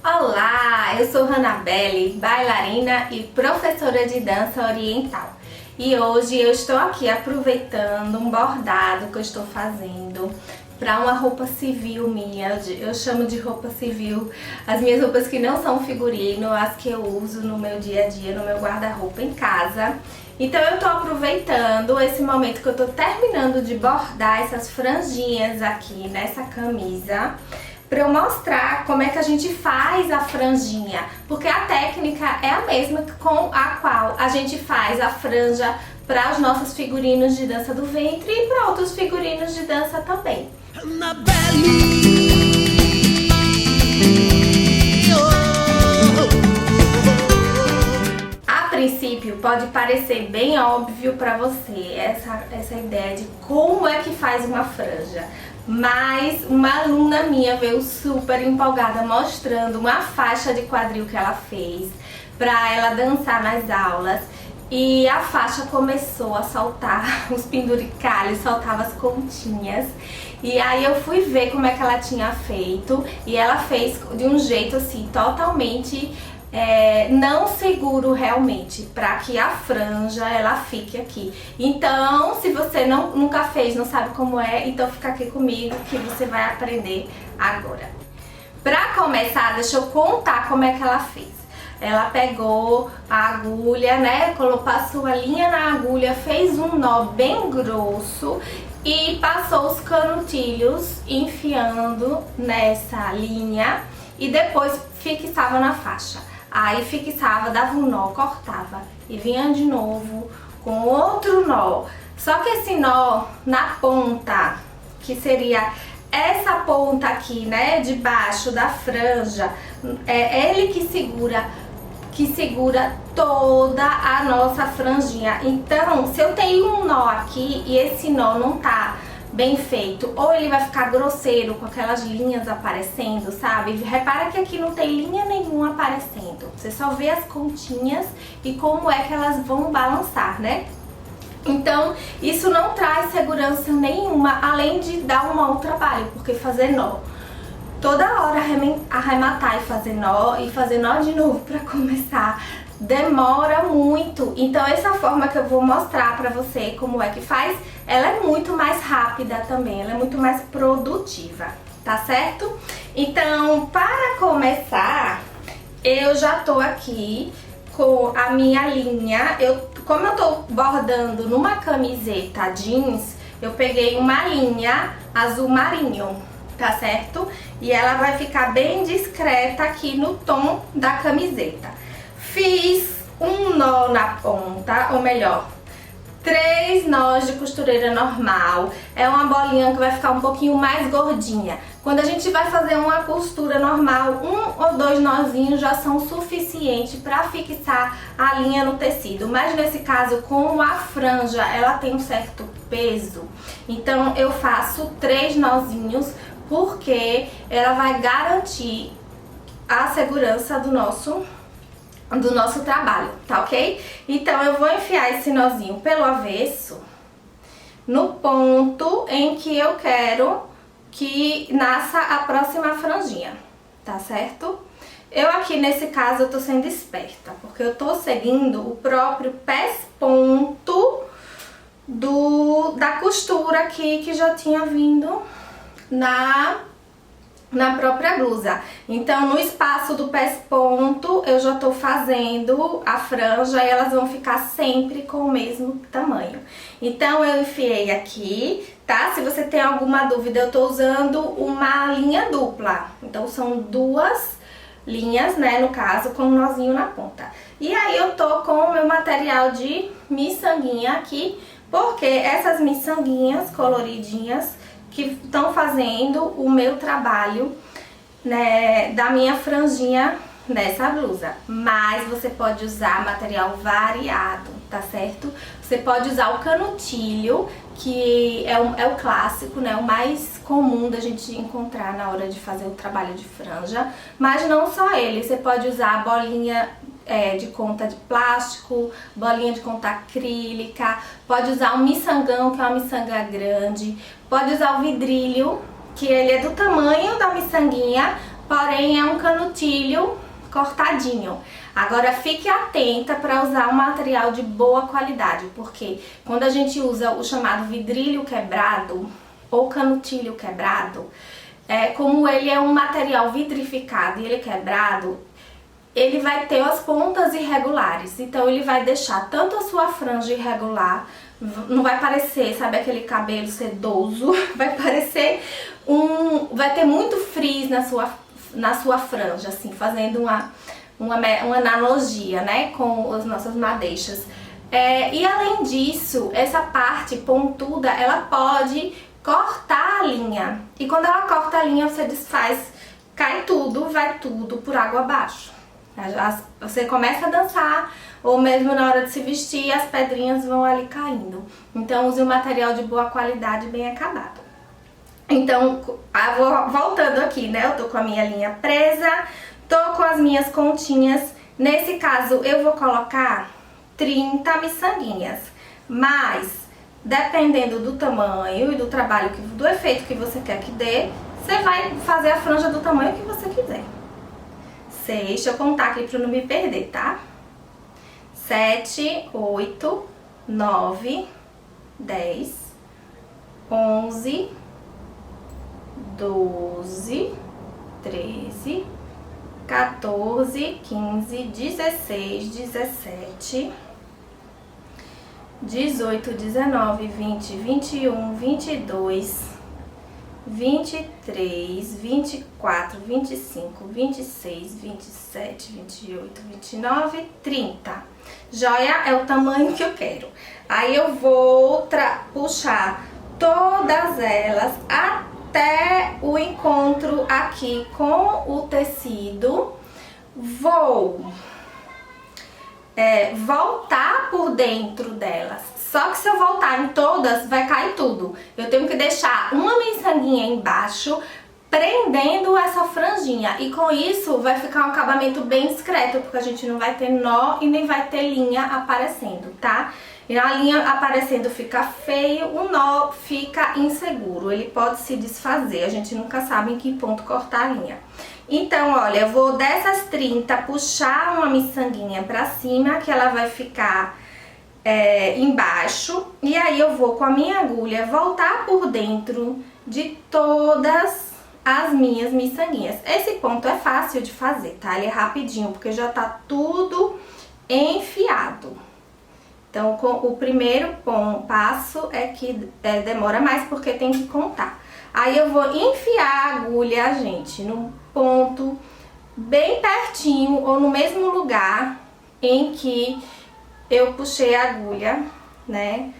Olá, eu sou Hanabelle, bailarina e professora de dança oriental. E hoje eu estou aqui aproveitando um bordado que eu estou fazendo para uma roupa civil minha. Eu chamo de roupa civil as minhas roupas que não são figurino, as que eu uso no meu dia a dia, no meu guarda-roupa em casa. Então eu tô aproveitando esse momento que eu tô terminando de bordar essas franjinhas aqui nessa camisa para eu mostrar como é que a gente faz a franjinha, porque a técnica é a mesma com a qual a gente faz a franja para os nossos figurinos de dança do ventre e para outros figurinos de dança também. A princípio pode parecer bem óbvio para você essa ideia de como é que faz uma franja. Mas uma aluna minha veio super empolgada mostrando uma faixa de quadril que ela fez pra ela dançar nas aulas. E a faixa começou a soltar os penduricalhos, soltava as pontinhas. E aí eu fui ver como é que ela tinha feito. E ela fez de um jeito assim, totalmente não seguro realmente, para que a franja ela fique aqui. Então, se você nunca fez, não sabe como é, então fica aqui comigo que você vai aprender agora. Para começar, deixa eu contar como é que ela fez. Ela pegou a agulha, né, passou a linha na agulha, fez um nó bem grosso e passou os canutilhos enfiando nessa linha e depois fixava na faixa. Aí fixava, dava um nó, cortava e vinha de novo com outro nó. Só que esse nó na ponta, que seria essa ponta aqui, né, de baixo da franja, é ele que segura toda a nossa franjinha. Então, se eu tenho um nó aqui e esse nó não tá bem feito, ou ele vai ficar grosseiro com aquelas linhas aparecendo, sabe? Repara que aqui não tem linha nenhuma aparecendo. Você só vê as pontinhas e como é que elas vão balançar, né? Então, isso não traz segurança nenhuma, além de dar um mau trabalho, porque fazer nó toda hora, arrematar e fazer nó de novo para começar, demora muito. Então essa forma que eu vou mostrar pra você como é que faz, ela é muito mais rápida também, ela é muito mais produtiva, tá certo? Então, para começar, eu já tô aqui com a minha linha. Como eu tô bordando numa camiseta jeans, eu peguei uma linha azul marinho, tá certo? E ela vai ficar bem discreta aqui no tom da camiseta. Fiz um nó na ponta, ou melhor, 3 nós de costureira normal. É uma bolinha que vai ficar um pouquinho mais gordinha. Quando a gente vai fazer uma costura normal, 1 ou 2 nozinhos já são suficientes para fixar a linha no tecido. Mas nesse caso, como a franja ela tem um certo peso, então eu faço 3 nozinhos, porque ela vai garantir a segurança do nosso trabalho, tá ok? Então eu vou enfiar esse nozinho pelo avesso no ponto em que eu quero que nasça a próxima franjinha, tá certo? Eu aqui nesse caso eu tô sendo esperta, porque eu tô seguindo o próprio pesponto da costura aqui que já tinha vindo na própria blusa. Então no espaço do pesponto eu já tô fazendo a franja e elas vão ficar sempre com o mesmo tamanho. Então eu enfiei aqui, tá? Se você tem alguma dúvida, eu tô usando uma linha dupla. Então são 2 linhas, né, no caso, com um nozinho na ponta. E aí eu tô com o meu material de miçanguinha aqui, porque essas miçanguinhas coloridinhas que estão fazendo o meu trabalho, né, da minha franjinha nessa blusa. Mas você pode usar material variado, tá certo? Você pode usar o canutilho, que é o clássico, né, o mais comum da gente encontrar na hora de fazer o trabalho de franja. Mas não só ele, você pode usar a bolinha de conta de plástico, bolinha de conta acrílica, pode usar um miçangão, que é uma miçanga grande, pode usar o vidrilho, que ele é do tamanho da miçanguinha, porém é um canutilho cortadinho. Agora fique atenta para usar um material de boa qualidade, porque quando a gente usa o chamado vidrilho quebrado ou canutilho quebrado, como ele é um material vidrificado e ele é quebrado, ele vai ter as pontas irregulares, então ele vai deixar tanto a sua franja irregular, não vai parecer, sabe, aquele cabelo sedoso, vai parecer vai ter muito frizz na sua franja, assim, fazendo uma analogia, né, com as nossas madeixas. E além disso, essa parte pontuda, ela pode cortar a linha, e quando ela corta a linha, você desfaz, cai tudo, vai tudo por água abaixo. Você começa a dançar, ou mesmo na hora de se vestir, as pedrinhas vão ali caindo. Então use um material de boa qualidade, bem acabado. Então, voltando aqui, né, eu tô com a minha linha presa, tô com as minhas continhas. Nesse caso eu vou colocar 30 miçanguinhas, mas dependendo do tamanho e do trabalho, do efeito que você quer que dê, você vai fazer a franja do tamanho que você quiser. 6, deixa eu contar aqui pra não me perder, tá? 7, 8, 9, 10, 11, 12, 13, 14, 15, 16, 17, 18, 19, 20, 21, 22, 23, 24, 25, 26, 27, 28, 29, 30. Joia? É o tamanho que eu quero. Aí eu vou puxar todas elas até o encontro aqui com o tecido. Vou voltar por dentro delas. Só que se eu voltar em todas, vai cair tudo. Eu tenho que deixar uma miçanguinha embaixo, prendendo essa franjinha. E com isso, vai ficar um acabamento bem discreto, porque a gente não vai ter nó e nem vai ter linha aparecendo, tá? E a linha aparecendo fica feio, o nó fica inseguro. Ele pode se desfazer, a gente nunca sabe em que ponto cortar a linha. Então, olha, eu vou dessas 30 puxar uma miçanguinha pra cima, que ela vai ficar embaixo, e aí eu vou com a minha agulha voltar por dentro de todas as minhas miçanguinhas. Esse ponto é fácil de fazer, tá? Ele é rapidinho, porque já tá tudo enfiado. Então, o primeiro passo é que demora mais, porque tem que contar. Aí eu vou enfiar a agulha, gente, num ponto bem pertinho ou no mesmo lugar em que eu puxei a agulha, né,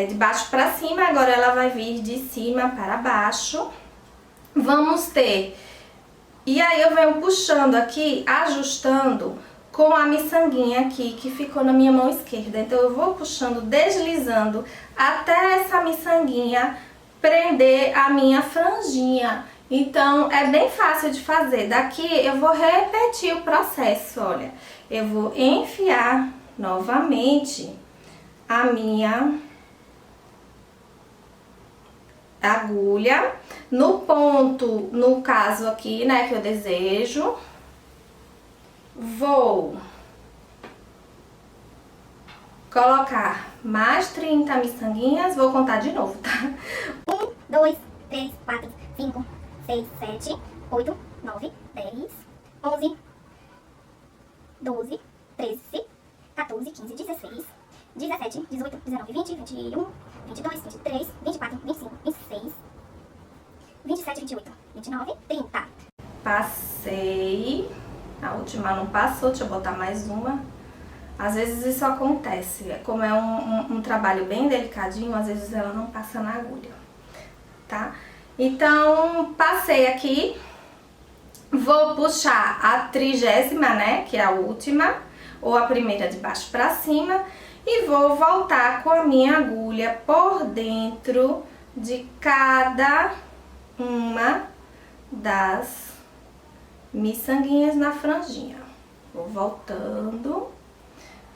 de baixo pra cima. Agora ela vai vir de cima para baixo. Vamos ter... E aí eu venho puxando aqui, ajustando com a miçanguinha aqui, que ficou na minha mão esquerda. Então eu vou puxando, deslizando, até essa miçanguinha prender a minha franjinha. Então é bem fácil de fazer. Daqui eu vou repetir o processo, olha. Eu vou enfiar novamente a minha agulha no ponto, no caso aqui, né, que eu desejo. Vou colocar mais 30 miçanguinhas, vou contar de novo, tá? 1, 2, 3, 4, 5, 6, 7, 8, 9, 10, 11, 12, 13, 14, 15, 16, 17, 18, 19, 20, 21, 22, 23, 24, 25, 26, 27, 28, 29, 30. Passei. A última não passou, deixa eu botar mais uma. Às vezes isso acontece, como é um trabalho bem delicadinho, às vezes ela não passa na agulha, tá? Então, passei aqui, vou puxar a 30ª, né, que é a última, ou a primeira de baixo pra cima, e vou voltar com a minha agulha por dentro de cada uma das miçanguinhas na franjinha. Vou voltando,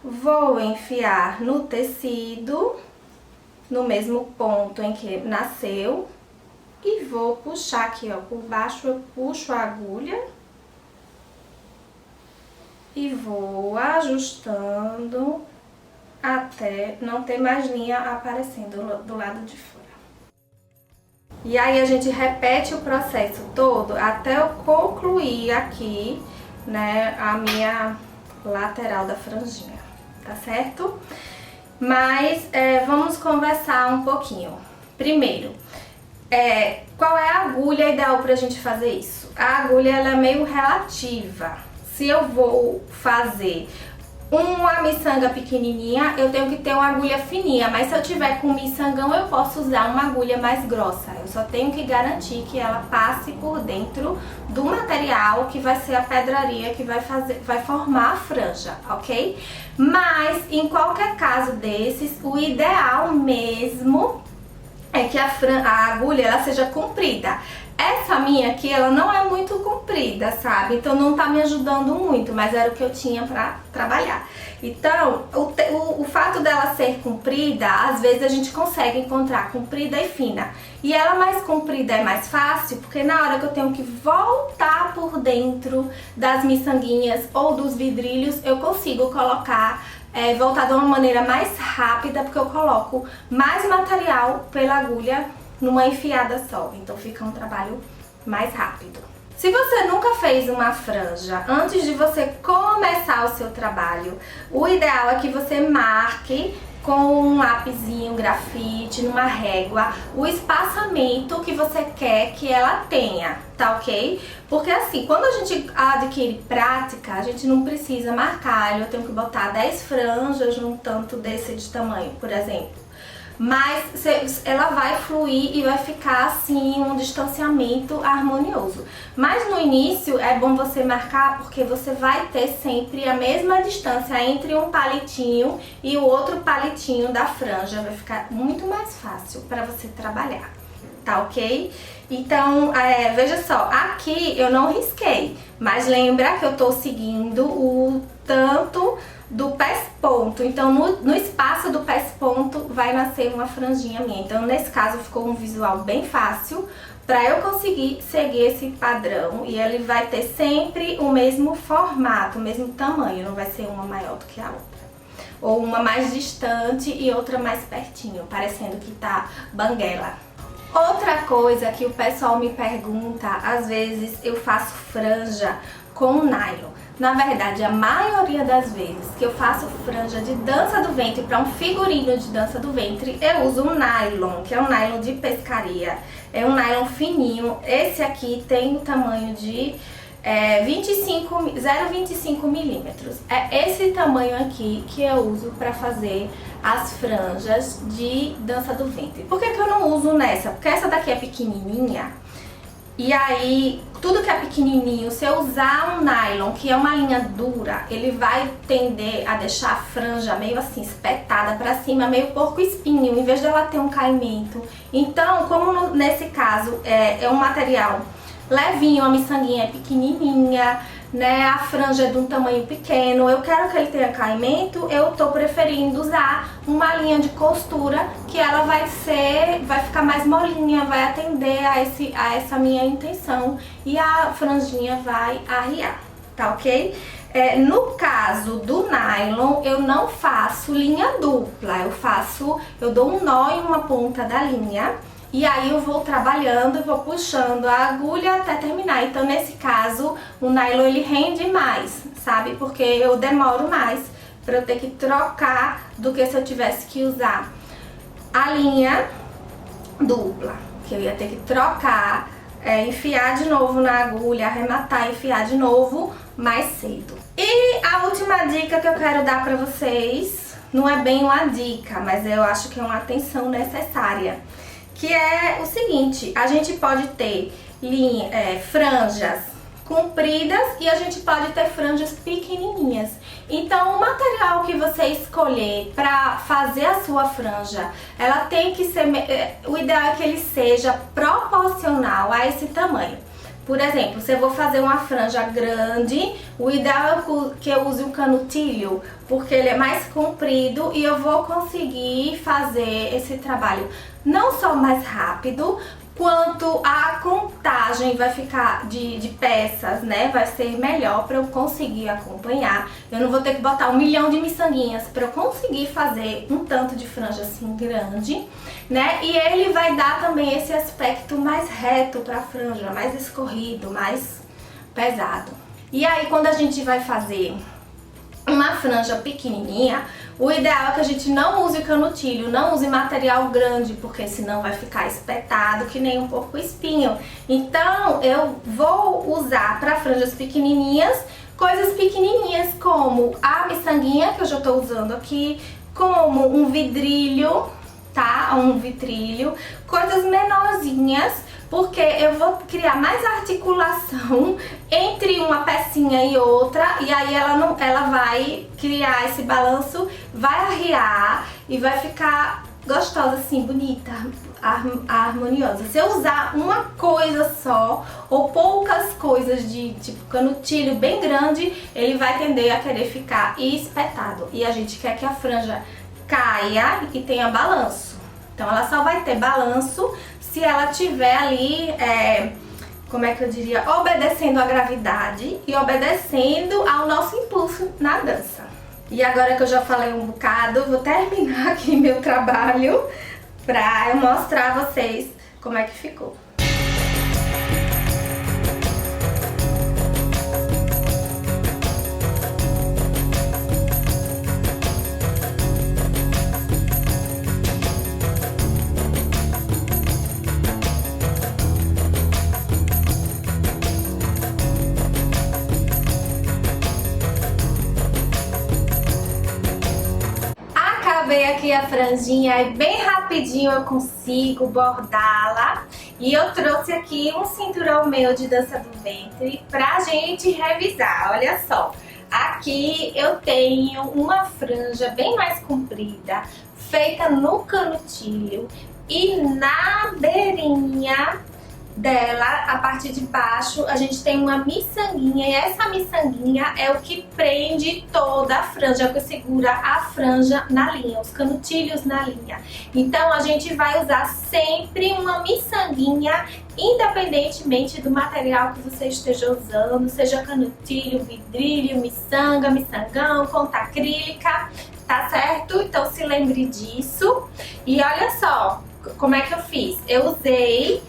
vou enfiar no tecido, no mesmo ponto em que nasceu, e vou puxar aqui, ó, por baixo eu puxo a agulha e vou ajustando até não ter mais linha aparecendo do lado de fora. E aí a gente repete o processo todo até eu concluir aqui, né, a minha lateral da franjinha, tá certo? Mas vamos conversar um pouquinho. Primeiro, qual é a agulha ideal pra gente fazer isso? A agulha ela é meio relativa. Se eu vou fazer uma miçanga pequenininha, eu tenho que ter uma agulha fininha, mas se eu tiver com miçangão, eu posso usar uma agulha mais grossa. Eu só tenho que garantir que ela passe por dentro do material que vai ser a pedraria que vai formar a franja, ok? Mas em qualquer caso desses, o ideal mesmo é que a agulha ela seja comprida. Essa minha aqui, ela não é muito comprida, sabe? Então não tá me ajudando muito, mas era o que eu tinha pra trabalhar. Então, o fato dela ser comprida, às vezes a gente consegue encontrar comprida e fina. E ela mais comprida é mais fácil, porque na hora que eu tenho que voltar por dentro das miçanguinhas ou dos vidrilhos, eu consigo colocar, voltar de uma maneira mais rápida, porque eu coloco mais material pela agulha numa enfiada só, então fica um trabalho mais rápido. Se você nunca fez uma franja, antes de você começar o seu trabalho, o ideal é que você marque com um lapisinho, grafite, numa régua, o espaçamento que você quer que ela tenha, tá ok? Porque assim, quando a gente adquire prática, a gente não precisa marcar, eu tenho que botar 10 franjas num tanto desse de tamanho, por exemplo. Mas ela vai fluir e vai ficar assim um distanciamento harmonioso. Mas no início é bom você marcar porque você vai ter sempre a mesma distância entre um palitinho e o outro palitinho da franja. Vai ficar muito mais fácil para você trabalhar, tá ok? Então, veja só, aqui eu não risquei, mas lembra que eu tô seguindo o tanto do pesponto, então no espaço do pesponto vai nascer uma franjinha minha. Então nesse caso ficou um visual bem fácil para eu conseguir seguir esse padrão e ele vai ter sempre o mesmo formato, o mesmo tamanho, não vai ser uma maior do que a outra. Ou uma mais distante e outra mais pertinho, parecendo que tá banguela. Outra coisa que o pessoal me pergunta, às vezes eu faço franja com nylon. Na verdade, a maioria das vezes que eu faço franja de dança do ventre para um figurino de dança do ventre, eu uso um nylon, que é um nylon de pescaria. É um nylon fininho. Esse aqui tem o tamanho de 0,25 milímetros. É esse tamanho aqui que eu uso para fazer as franjas de dança do ventre. Por que que eu não uso nessa? Porque essa daqui é pequenininha. E aí, tudo que é pequenininho, se eu usar um nylon, que é uma linha dura, ele vai tender a deixar a franja meio assim, espetada pra cima, meio porco espinho, em vez dela ter um caimento. Então, como nesse caso é um material levinho, a miçanguinha é pequenininha, né, a franja é de um tamanho pequeno, eu quero que ele tenha caimento, eu tô preferindo usar uma linha de costura que ela vai ficar mais molinha, vai atender a essa minha intenção e a franjinha vai arriar, tá ok? No caso do nylon, eu não faço linha dupla, eu dou um nó em uma ponta da linha. E aí eu vou trabalhando e vou puxando a agulha até terminar. Então nesse caso o nylon ele rende mais, sabe? Porque eu demoro mais para eu ter que trocar do que se eu tivesse que usar a linha dupla. Que eu ia ter que trocar, enfiar de novo na agulha, arrematar, enfiar de novo mais cedo. E a última dica que eu quero dar para vocês, não é bem uma dica, mas eu acho que é uma atenção necessária. Que é o seguinte, a gente pode ter franjas compridas e a gente pode ter franjas pequenininhas. Então o material que você escolher para fazer a sua franja, ela tem que ser, o ideal é que ele seja proporcional a esse tamanho. Por exemplo, se eu vou fazer uma franja grande, o ideal é que eu use um canutilho, porque ele é mais comprido e eu vou conseguir fazer esse trabalho não só mais rápido, quanto a contagem vai ficar de peças, né? Vai ser melhor para eu conseguir acompanhar. Eu não vou ter que botar 1 milhão de miçanguinhas para eu conseguir fazer um tanto de franja assim grande, né? E ele vai dar também esse aspecto mais reto para a franja, mais escorrido, mais pesado. E aí quando a gente vai fazer uma franja pequenininha, o ideal é que a gente não use canutilho, não use material grande, porque senão vai ficar espetado que nem um porco-espinho. Então eu vou usar para franjas pequenininhas, coisas pequenininhas como a miçanguinha que eu já estou usando aqui, como um vidrilho, tá? Um vitrilho, coisas menorzinhas, porque eu vou criar mais articulação entre uma pecinha e outra, e aí ela vai criar esse balanço, vai arriar e vai ficar gostosa assim, bonita, harmoniosa. Se eu usar uma coisa só ou poucas coisas de tipo canutilho bem grande, ele vai tender a querer ficar espetado. E a gente quer que a franja caia e tenha balanço. Então ela só vai ter balanço se ela tiver ali, como é que eu diria, obedecendo à gravidade e obedecendo ao nosso impulso na dança. E agora que eu já falei um bocado, vou terminar aqui meu trabalho pra eu mostrar a vocês como é que ficou. Acabei aqui a franjinha e bem rapidinho eu consigo bordá-la. E eu trouxe aqui um cinturão meu de dança do ventre pra gente revisar. Olha só, aqui eu tenho uma franja bem mais comprida, feita no canutilho, e na beirinha dela, a parte de baixo, a gente tem uma miçanguinha, e essa miçanguinha é o que prende toda a franja, é o que segura a franja na linha, os canutilhos na linha. Então a gente vai usar sempre uma miçanguinha, independentemente do material que você esteja usando, seja canutilho, vidrilho, miçanga, miçangão, conta acrílica, tá certo? Então se lembre disso. E olha só como é que eu fiz. Eu usei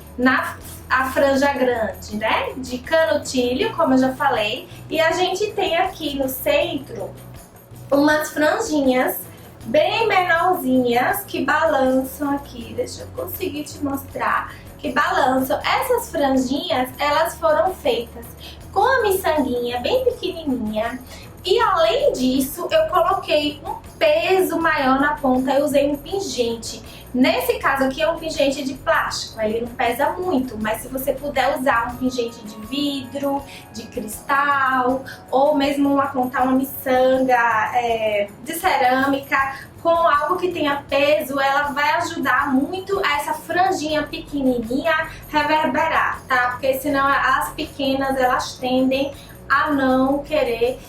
a franja grande, né, de canutilho, como eu já falei, e a gente tem aqui no centro umas franjinhas bem menorzinhas que balançam aqui. Deixa eu conseguir te mostrar, que balançam. Essas franjinhas, elas foram feitas com a miçanguinha bem pequenininha, e além disso eu coloquei um peso maior na ponta. Eu usei um pingente. Nesse caso aqui é um pingente de plástico, ele não pesa muito, mas se você puder usar um pingente de vidro, de cristal, ou mesmo montar uma miçanga de cerâmica, com algo que tenha peso, ela vai ajudar muito a essa franjinha pequenininha reverberar, tá? Porque senão as pequenas, elas tendem a não querer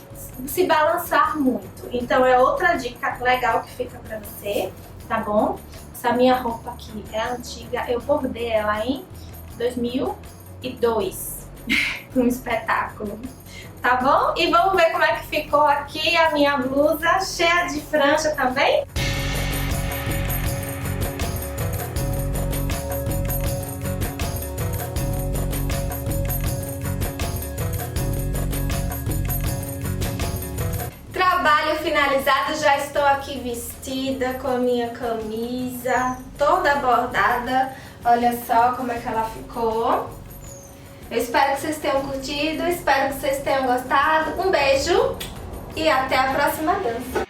se balançar muito. Então é outra dica legal que fica pra você, tá bom? Essa minha roupa aqui é antiga, eu bordei ela em 2002 para um espetáculo, tá bom? E vamos ver como é que ficou aqui a minha blusa, cheia de franja também. Trabalho finalizado, já estou aqui vestida com a minha camisa toda bordada. Olha só como é que ela ficou. Eu espero que vocês tenham curtido, espero que vocês tenham gostado. Um beijo e até a próxima dança.